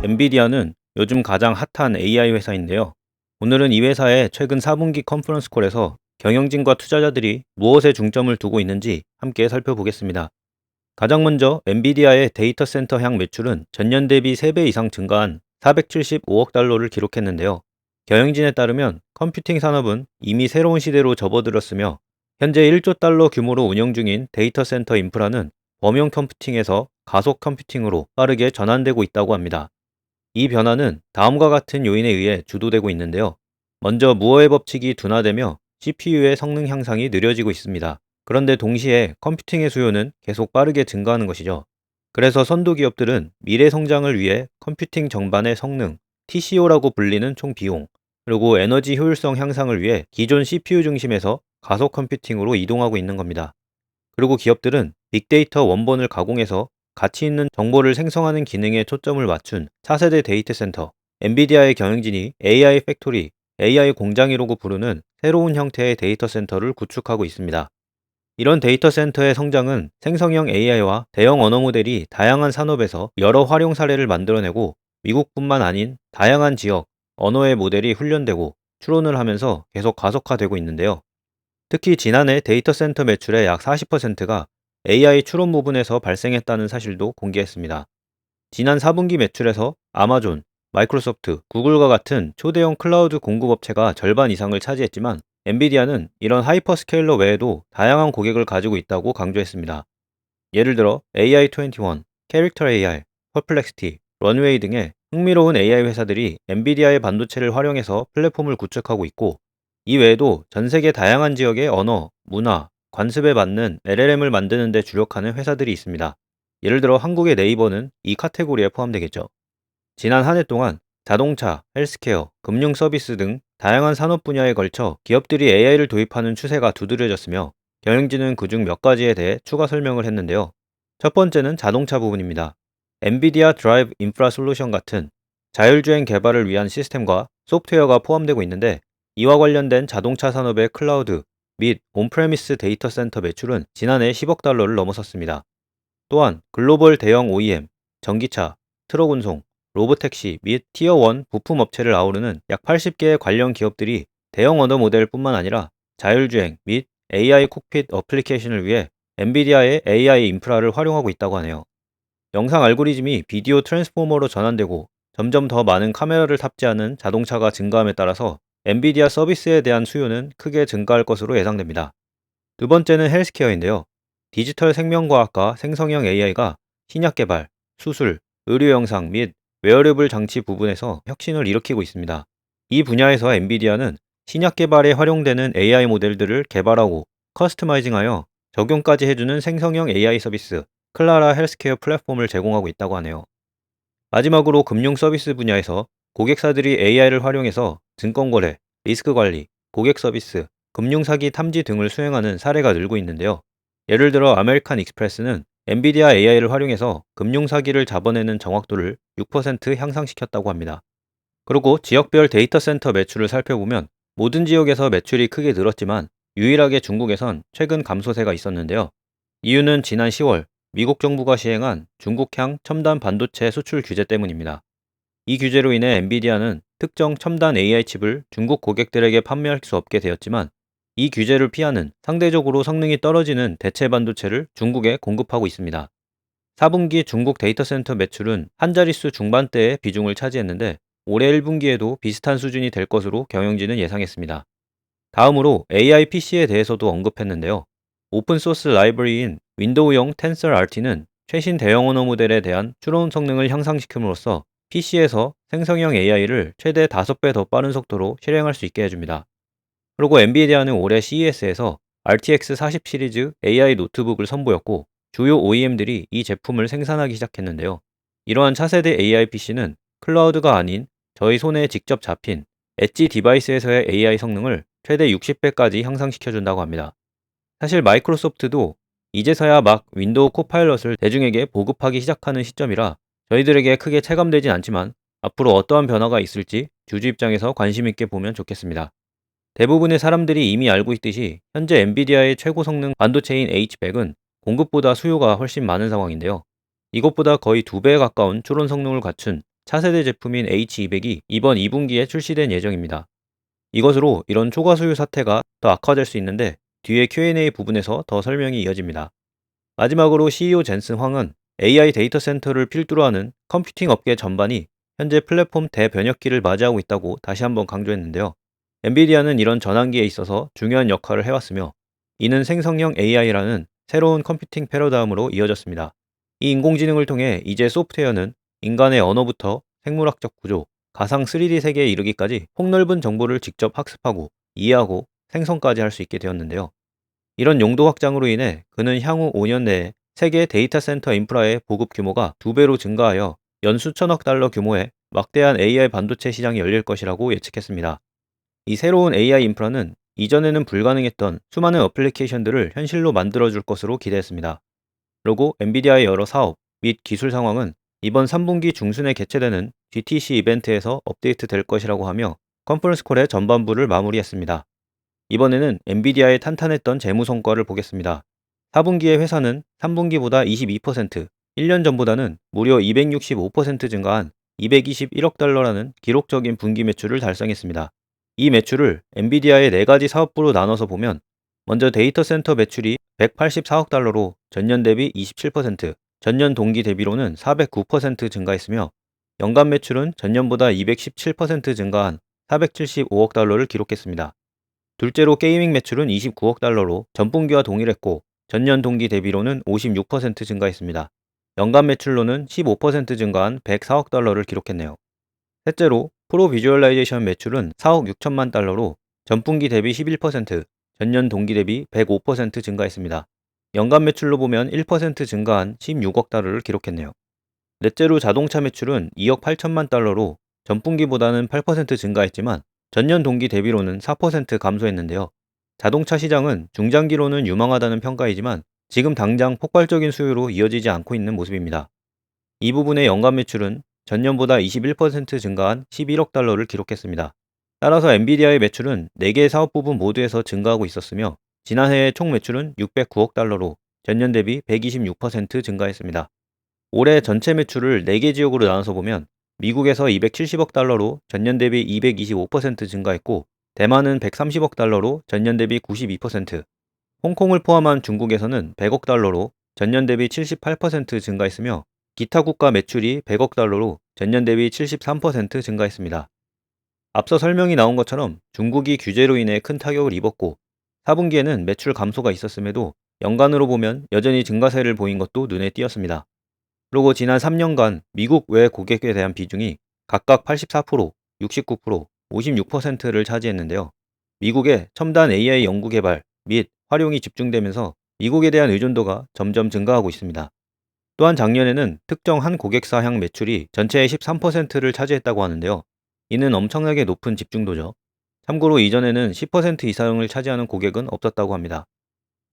엔비디아는 요즘 가장 핫한 AI 회사인데요. 오늘은 이 회사의 최근 4분기 컨퍼런스 콜에서 경영진과 투자자들이 무엇에 중점을 두고 있는지 함께 살펴보겠습니다. 가장 먼저 엔비디아의 데이터 센터 향 매출은 전년 대비 3배 이상 증가한 475억 달러를 기록했는데요. 경영진에 따르면 컴퓨팅 산업은 이미 새로운 시대로 접어들었으며 현재 1조 달러 규모로 운영 중인 데이터 센터 인프라는 범용 컴퓨팅에서 가속 컴퓨팅으로 빠르게 전환되고 있다고 합니다. 이 변화는 다음과 같은 요인에 의해 주도되고 있는데요. 먼저 무어의 법칙이 둔화되며 CPU의 성능 향상이 느려지고 있습니다. 그런데 동시에 컴퓨팅의 수요는 계속 빠르게 증가하는 것이죠. 그래서 선도 기업들은 미래 성장을 위해 컴퓨팅 전반의 성능, TCO라고 불리는 총 비용, 그리고 에너지 효율성 향상을 위해 기존 CPU 중심에서 가속 컴퓨팅으로 이동하고 있는 겁니다. 그리고 기업들은 빅데이터 원본을 가공해서 가치 있는 정보를 생성하는 기능에 초점을 맞춘 차세대 데이터 센터, 엔비디아의 경영진이 AI 팩토리, AI 공장이라고 부르는 새로운 형태의 데이터 센터를 구축하고 있습니다. 이런 데이터 센터의 성장은 생성형 AI와 대형 언어 모델이 다양한 산업에서 여러 활용 사례를 만들어내고 미국뿐만 아닌 다양한 지역, 언어의 모델이 훈련되고 추론을 하면서 계속 가속화되고 있는데요. 특히 지난해 데이터 센터 매출의 약 40%가 AI 추론 부분에서 발생했다는 사실도 공개했습니다. 지난 4분기 매출에서 아마존, 마이크로소프트, 구글과 같은 초대형 클라우드 공급업체가 절반 이상을 차지했지만 엔비디아는 이런 하이퍼스케일러 외에도 다양한 고객을 가지고 있다고 강조했습니다. 예를 들어 AI21, 캐릭터 AI, 퍼플렉시티, 런웨이 등의 흥미로운 AI 회사들이 엔비디아의 반도체를 활용해서 플랫폼을 구축하고 있고, 이 외에도 전 세계 다양한 지역의 언어, 문화, 관습에 맞는 LLM을 만드는 데 주력하는 회사들이 있습니다. 예를 들어 한국의 네이버는 이 카테고리에 포함되겠죠. 지난 한 해 동안 자동차, 헬스케어, 금융 서비스 등 다양한 산업 분야에 걸쳐 기업들이 AI를 도입하는 추세가 두드려졌으며, 경영진은 그중 몇 가지에 대해 추가 설명을 했는데요. 첫 번째는 자동차 부분입니다. 엔비디아 드라이브 인프라 솔루션 같은 자율주행 개발을 위한 시스템과 소프트웨어가 포함되고 있는데, 이와 관련된 자동차 산업의 클라우드 및 온프레미스 데이터 센터 매출은 지난해 10억 달러를 넘어섰습니다. 또한 글로벌 대형 OEM, 전기차, 트럭 운송, 로보택시 및 티어 1 부품 업체를 아우르는 약 80개의 관련 기업들이 대형 언어 모델뿐만 아니라 자율주행 및 AI 콕핏 어플리케이션을 위해 엔비디아의 AI 인프라를 활용하고 있다고 하네요. 영상 알고리즘이 비디오 트랜스포머로 전환되고 점점 더 많은 카메라를 탑재하는 자동차가 증가함에 따라서 엔비디아 서비스에 대한 수요는 크게 증가할 것으로 예상됩니다. 두 번째는 헬스케어인데요. 디지털 생명과학과 생성형 AI가 신약 개발, 수술, 의료 영상 및 웨어러블 장치 부분에서 혁신을 일으키고 있습니다. 이 분야에서 엔비디아는 신약 개발에 활용되는 AI 모델들을 개발하고 커스터마이징하여 적용까지 해주는 생성형 AI 서비스, 클라라 헬스케어 플랫폼을 제공하고 있다고 하네요. 마지막으로 금융 서비스 분야에서 고객사들이 AI를 활용해서 증권거래, 리스크 관리, 고객 서비스, 금융사기 탐지 등을 수행하는 사례가 늘고 있는데요. 예를 들어 아메리칸 익스프레스는 엔비디아 AI를 활용해서 금융사기를 잡아내는 정확도를 6% 향상시켰다고 합니다. 그리고 지역별 데이터 센터 매출을 살펴보면 모든 지역에서 매출이 크게 늘었지만 유일하게 중국에선 최근 감소세가 있었는데요. 이유는 지난 10월 미국 정부가 시행한 중국향 첨단 반도체 수출 규제 때문입니다. 이 규제로 인해 엔비디아는 특정 첨단 AI 칩을 중국 고객들에게 판매할 수 없게 되었지만, 이 규제를 피하는 상대적으로 성능이 떨어지는 대체 반도체를 중국에 공급하고 있습니다. 4분기 중국 데이터 센터 매출은 한 자릿수 중반대의 비중을 차지했는데, 올해 1분기에도 비슷한 수준이 될 것으로 경영진은 예상했습니다. 다음으로 AI PC에 대해서도 언급했는데요. 오픈소스 라이브러리인 윈도우용 TensorRT는 최신 대형 언어 모델에 대한 추론 성능을 향상시킴으로써 PC에서 생성형 AI를 최대 5배 더 빠른 속도로 실행할 수 있게 해줍니다. 그리고 엔비디아는 올해 CES에서 RTX 40 시리즈 AI 노트북을 선보였고, 주요 OEM들이 이 제품을 생산하기 시작했는데요. 이러한 차세대 AI PC는 클라우드가 아닌 저희 손에 직접 잡힌 엣지 디바이스에서의 AI 성능을 최대 60배까지 향상시켜준다고 합니다. 사실 마이크로소프트도 이제서야 막 윈도우 코파일럿을 대중에게 보급하기 시작하는 시점이라 저희들에게 크게 체감되진 않지만, 앞으로 어떠한 변화가 있을지 주주 입장에서 관심 있게 보면 좋겠습니다. 대부분의 사람들이 이미 알고 있듯이 현재 엔비디아의 최고 성능 반도체인 H100은 공급보다 수요가 훨씬 많은 상황인데요. 이것보다 거의 2배에 가까운 추론 성능을 갖춘 차세대 제품인 H200이 이번 2분기에 출시된 예정입니다. 이것으로 이런 초과 소유 사태가 더 악화될 수 있는데 뒤에 Q&A 부분에서 더 설명이 이어집니다. 마지막으로 CEO 젠슨 황은 AI 데이터 센터를 필두로 하는 컴퓨팅 업계 전반이 현재 플랫폼 대변혁기를 맞이하고 있다고 다시 한번 강조했는데요. 엔비디아는 이런 전환기에 있어서 중요한 역할을 해왔으며 이는 생성형 AI라는 새로운 컴퓨팅 패러다임으로 이어졌습니다. 이 인공지능을 통해 이제 소프트웨어는 인간의 언어부터 생물학적 구조, 가상 3D 세계에 이르기까지 폭넓은 정보를 직접 학습하고 이해하고 생성까지 할 수 있게 되었는데요. 이런 용도 확장으로 인해 그는 향후 5년 내에 세계 데이터 센터 인프라의 보급 규모가 2배로 증가하여 연 수천억 달러 규모의 막대한 AI 반도체 시장이 열릴 것이라고 예측했습니다. 이 새로운 AI 인프라는 이전에는 불가능했던 수많은 어플리케이션들을 현실로 만들어줄 것으로 기대했습니다. 그리고 엔비디아의 여러 사업 및 기술 상황은 이번 3분기 중순에 개최되는 GTC 이벤트에서 업데이트 될 것이라고 하며 컨퍼런스 콜의 전반부를 마무리했습니다. 이번에는 엔비디아의 탄탄했던 재무 성과를 보겠습니다. 4분기의 회사는 3분기보다 22%, 1년 전보다는 무려 265% 증가한 221억 달러라는 기록적인 분기 매출을 달성했습니다. 이 매출을 엔비디아의 4가지 사업부로 나눠서 보면 먼저 데이터 센터 매출이 184억 달러로 전년 대비 27%, 전년 동기 대비로는 409% 증가했으며 연간 매출은 전년보다 217% 증가한 475억 달러를 기록했습니다. 둘째로 게이밍 매출은 29억 달러로 전분기와 동일했고 전년 동기 대비로는 56% 증가했습니다. 연간 매출로는 15% 증가한 104억 달러를 기록했네요. 셋째로 프로 비주얼라이제이션 매출은 4억 6천만 달러로 전분기 대비 11%, 전년 동기 대비 105% 증가했습니다. 연간 매출로 보면 1% 증가한 16억 달러를 기록했네요. 넷째로 자동차 매출은 2억 8천만 달러로 전분기보다는 8% 증가했지만 전년 동기 대비로는 4% 감소했는데요. 자동차 시장은 중장기로는 유망하다는 평가이지만 지금 당장 폭발적인 수요로 이어지지 않고 있는 모습입니다. 이 부분의 연간 매출은 전년보다 21% 증가한 11억 달러를 기록했습니다. 따라서 엔비디아의 매출은 4개의 사업 부분 모두에서 증가하고 있었으며 지난해의 총 매출은 609억 달러로 전년 대비 126% 증가했습니다. 올해 전체 매출을 4개 지역으로 나눠서 보면 미국에서 270억 달러로 전년 대비 225% 증가했고 대만은 130억 달러로 전년 대비 92%, 홍콩을 포함한 중국에서는 100억 달러로 전년 대비 78% 증가했으며 기타 국가 매출이 100억 달러로 전년 대비 73% 증가했습니다. 앞서 설명이 나온 것처럼 중국이 규제로 인해 큰 타격을 입었고 4분기에는 매출 감소가 있었음에도 연간으로 보면 여전히 증가세를 보인 것도 눈에 띄었습니다. 그리고 지난 3년간 미국 외 고객에 대한 비중이 각각 84%, 69%, 56%를 차지했는데요. 미국의 첨단 AI 연구 개발 및 활용이 집중되면서 미국에 대한 의존도가 점점 증가하고 있습니다. 또한 작년에는 특정 한 고객사 향 매출이 전체의 13%를 차지했다고 하는데요. 이는 엄청나게 높은 집중도죠. 참고로 이전에는 10% 이상을 차지하는 고객은 없었다고 합니다.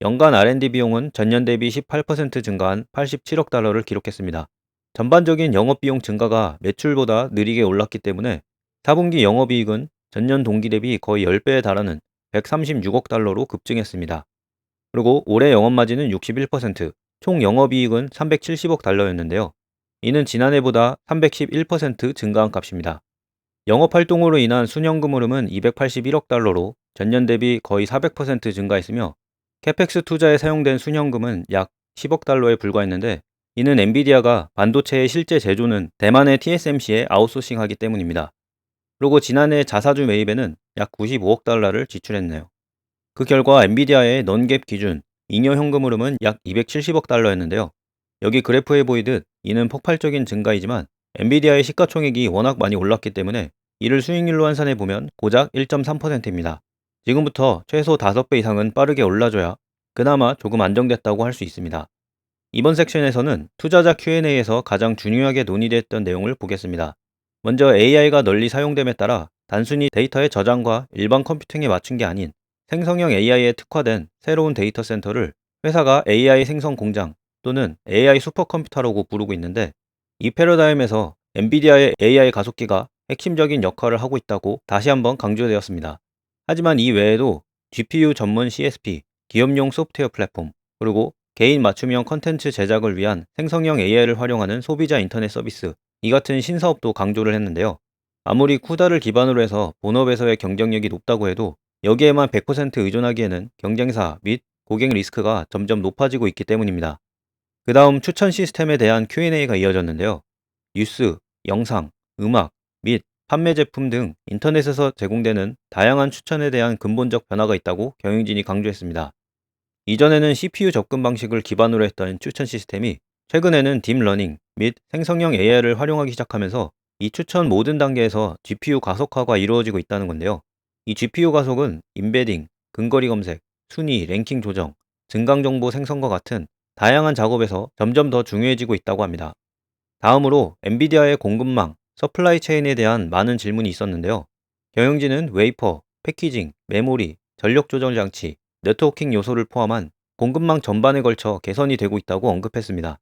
연간 R&D 비용은 전년 대비 18% 증가한 87억 달러를 기록했습니다. 전반적인 영업비용 증가가 매출보다 느리게 올랐기 때문에 4분기 영업이익은 전년 동기 대비 거의 10배에 달하는 136억 달러로 급증했습니다. 그리고 올해 영업마진은 61%, 총 영업이익은 370억 달러였는데요. 이는 지난해보다 311% 증가한 값입니다. 영업활동으로 인한 순현금 흐름은 281억 달러로 전년 대비 거의 400% 증가했으며 캐펙스 투자에 사용된 순현금은 약 10억 달러에 불과했는데 이는 엔비디아가 반도체의 실제 제조는 대만의 TSMC에 아웃소싱하기 때문입니다. 그리고 지난해 자사주 매입에는 약 95억 달러를 지출했네요. 그 결과 엔비디아의 넌갭 기준 잉여 현금 흐름은 약 270억 달러였는데요. 여기 그래프에 보이듯 이는 폭발적인 증가이지만 엔비디아의 시가총액이 워낙 많이 올랐기 때문에 이를 수익률로 환산해 보면 고작 1.3%입니다. 지금부터 최소 5배 이상은 빠르게 올라줘야 그나마 조금 안정됐다고 할 수 있습니다. 이번 섹션에서는 투자자 Q&A에서 가장 중요하게 논의됐던 내용을 보겠습니다. 먼저 AI가 널리 사용됨에 따라 단순히 데이터의 저장과 일반 컴퓨팅에 맞춘 게 아닌 생성형 AI에 특화된 새로운 데이터 센터를 회사가 AI 생성 공장 또는 AI 슈퍼컴퓨터라고 부르고 있는데 이 패러다임에서 엔비디아의 AI 가속기가 핵심적인 역할을 하고 있다고 다시 한번 강조되었습니다. 하지만 이 외에도 GPU 전문 CSP, 기업용 소프트웨어 플랫폼, 그리고 개인 맞춤형 컨텐츠 제작을 위한 생성형 AI를 활용하는 소비자 인터넷 서비스, 이 같은 신사업도 강조를 했는데요. 아무리 쿠다를 기반으로 해서 본업에서의 경쟁력이 높다고 해도 여기에만 100% 의존하기에는 경쟁사 및 고객 리스크가 점점 높아지고 있기 때문입니다. 그 다음 추천 시스템에 대한 Q&A가 이어졌는데요. 뉴스, 영상, 음악 및 판매 제품 등 인터넷에서 제공되는 다양한 추천에 대한 근본적 변화가 있다고 경영진이 강조했습니다. 이전에는 CPU 접근 방식을 기반으로 했던 추천 시스템이 최근에는 딥러닝 및 생성형 AI를 활용하기 시작하면서 이 추천 모든 단계에서 GPU 가속화가 이루어지고 있다는 건데요. 이 GPU 가속은 인베딩, 근거리 검색, 순위, 랭킹 조정, 증강 정보 생성과 같은 다양한 작업에서 점점 더 중요해지고 있다고 합니다. 다음으로 엔비디아의 공급망, 서플라이 체인에 대한 많은 질문이 있었는데요. 경영진은 웨이퍼, 패키징, 메모리, 전력 조절 장치, 네트워킹 요소를 포함한 공급망 전반에 걸쳐 개선이 되고 있다고 언급했습니다.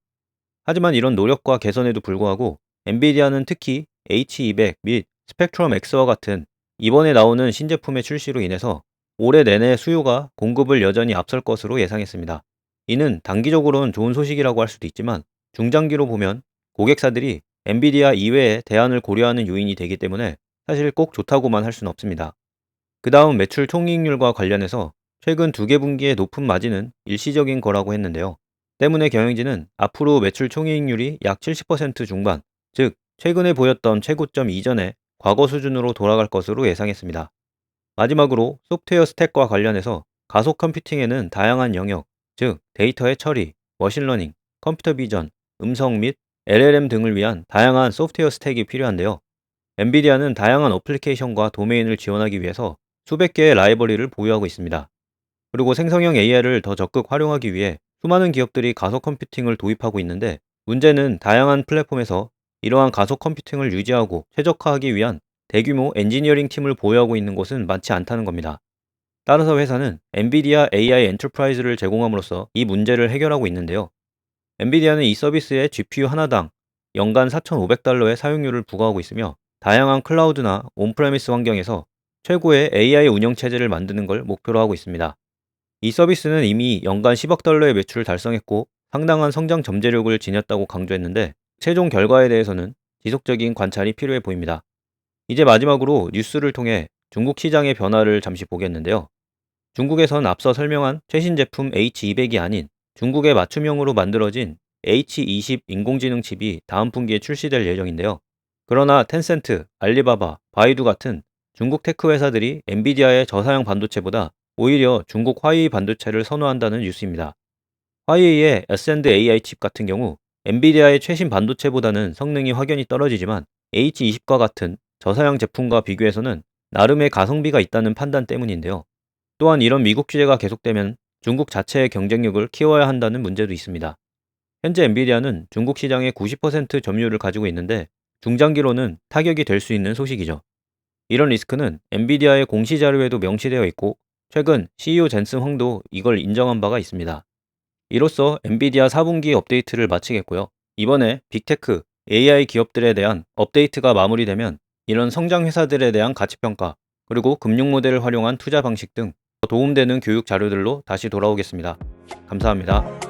하지만 이런 노력과 개선에도 불구하고 엔비디아는 특히 H200 및 스펙트럼 X와 같은 이번에 나오는 신제품의 출시로 인해서 올해 내내 수요가 공급을 여전히 앞설 것으로 예상했습니다. 이는 단기적으로는 좋은 소식이라고 할 수도 있지만 중장기로 보면 고객사들이 엔비디아 이외의 대안을 고려하는 요인이 되기 때문에 사실 꼭 좋다고만 할 수는 없습니다. 그 다음 매출 총이익률과 관련해서 최근 두 개 분기의 높은 마진은 일시적인 거라고 했는데요. 때문에 경영진은 앞으로 매출 총이익률이 약 70% 중반, 즉 최근에 보였던 최고점 이전의 과거 수준으로 돌아갈 것으로 예상했습니다. 마지막으로 소프트웨어 스택과 관련해서 가속 컴퓨팅에는 다양한 영역, 즉 데이터의 처리, 머신러닝, 컴퓨터 비전, 음성 및 LLM 등을 위한 다양한 소프트웨어 스택이 필요한데요. 엔비디아는 다양한 어플리케이션과 도메인을 지원하기 위해서 수백 개의 라이브러리를 보유하고 있습니다. 그리고 생성형 AI를 더 적극 활용하기 위해 수많은 기업들이 가속 컴퓨팅을 도입하고 있는데 문제는 다양한 플랫폼에서 이러한 가속 컴퓨팅을 유지하고 최적화하기 위한 대규모 엔지니어링 팀을 보유하고 있는 곳은 많지 않다는 겁니다. 따라서 회사는 엔비디아 AI 엔터프라이즈를 제공함으로써 이 문제를 해결하고 있는데요. 엔비디아는 이 서비스에 GPU 하나당 연간 4,500달러의 사용료를 부과하고 있으며 다양한 클라우드나 온프레미스 환경에서 최고의 AI 운영 체제를 만드는 걸 목표로 하고 있습니다. 이 서비스는 이미 연간 10억 달러의 매출을 달성했고 상당한 성장 잠재력을 지녔다고 강조했는데 최종 결과에 대해서는 지속적인 관찰이 필요해 보입니다. 이제 마지막으로 뉴스를 통해 중국 시장의 변화를 잠시 보겠는데요. 중국에선 앞서 설명한 최신 제품 H200이 아닌 중국의 맞춤형으로 만들어진 H20 인공지능 칩이 다음 분기에 출시될 예정인데요. 그러나 텐센트, 알리바바, 바이두 같은 중국 테크 회사들이 엔비디아의 저사양 반도체보다 오히려 중국 화웨이 반도체를 선호한다는 뉴스입니다. 화웨이의 에센드 AI 칩 같은 경우 엔비디아의 최신 반도체보다는 성능이 확연히 떨어지지만 H20과 같은 저사양 제품과 비교해서는 나름의 가성비가 있다는 판단 때문인데요. 또한 이런 미국 규제가 계속되면 중국 자체의 경쟁력을 키워야 한다는 문제도 있습니다. 현재 엔비디아는 중국 시장의 90% 점유율을 가지고 있는데 중장기로는 타격이 될 수 있는 소식이죠. 이런 리스크는 엔비디아의 공시 자료에도 명시되어 있고 최근 CEO 젠슨 황도 이걸 인정한 바가 있습니다. 이로써 엔비디아 4분기 업데이트를 마치겠고요. 이번에 빅테크, AI 기업들에 대한 업데이트가 마무리되면 이런 성장 회사들에 대한 가치평가, 그리고 금융 모델을 활용한 투자 방식 등 도움되는 교육 자료들로 다시 돌아오겠습니다. 감사합니다.